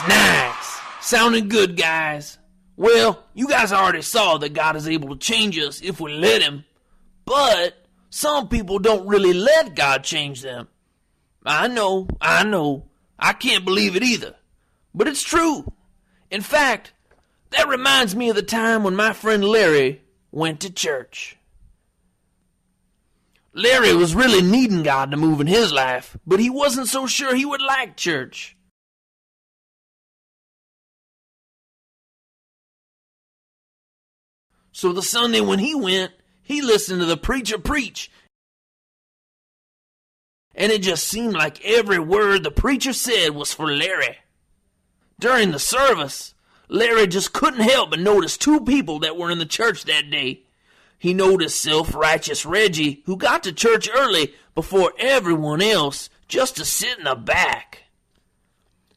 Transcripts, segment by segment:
Nice. Sounding good, guys. Well, you guys already saw that God is able to change us if we let him. But some people don't really let God change them. I know. I can't believe it either. But it's true. In fact, that reminds me of the time when my friend Larry went to church. Larry was really needing God to move in his life, but he wasn't so sure he would like church. So the Sunday when he went, he listened to the preacher preach. And it just seemed like every word the preacher said was for Larry. During the service, Larry just couldn't help but notice two people that were in the church that day. He noticed self-righteous Reggie, who got to church early before everyone else, just to sit in the back.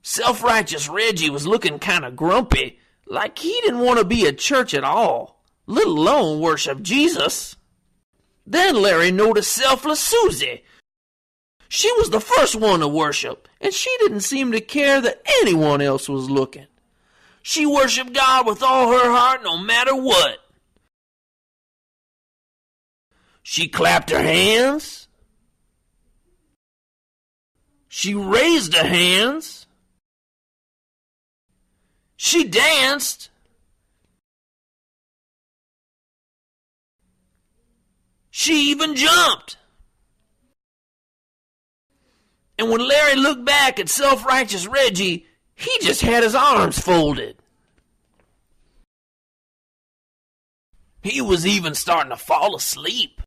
Self-righteous Reggie was looking kind of grumpy, like he didn't want to be at church at all, let alone worship Jesus. Then Larry noticed selfless Susie. She was the first one to worship, and she didn't seem to care that anyone else was looking. She worshiped God with all her heart no matter what. She clapped her hands. She raised her hands. She danced. She even jumped. And when Larry looked back at self-righteous Reggie, he just had his arms folded. He was even starting to fall asleep.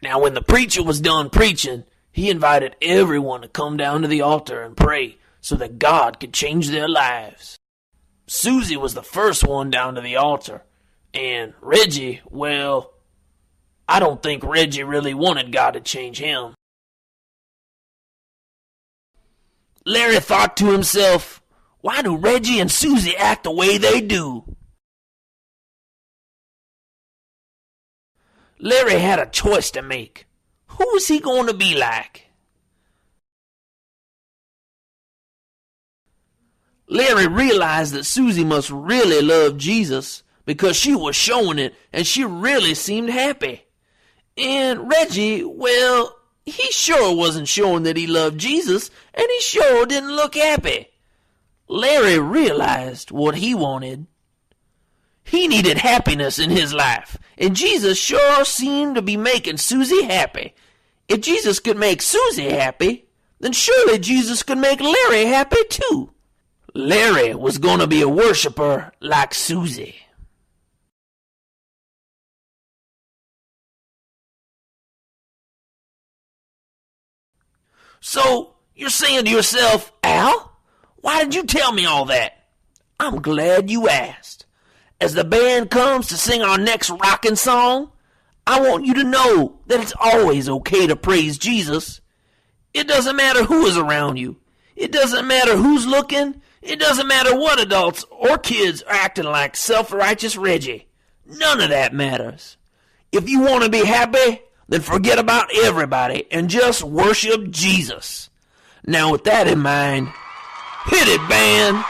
Now, when the preacher was done preaching, he invited everyone to come down to the altar and pray so that God could change their lives. Susie was the first one down to the altar, and Reggie, well, I don't think Reggie really wanted God to change him. Larry thought to himself, why do Reggie and Susie act the way they do? Larry had a choice to make. Who was he going to be like? Larry realized that Susie must really love Jesus because she was showing it and she really seemed happy. And Reggie, well, he sure wasn't showing that he loved Jesus and he sure didn't look happy. Larry realized what he wanted. He needed happiness in his life, and Jesus sure seemed to be making Susie happy. If Jesus could make Susie happy, then surely Jesus could make Larry happy too. Larry was going to be a worshiper like Susie. So, you're saying to yourself, Al, why did you tell me all that? I'm glad you asked. As the band comes to sing our next rockin' song, I want you to know that it's always okay to praise Jesus. It doesn't matter who is around you. It doesn't matter who's looking. It doesn't matter what adults or kids are acting like self-righteous Reggie. None of that matters. If you want to be happy, then forget about everybody and just worship Jesus. Now with that in mind, hit it, band!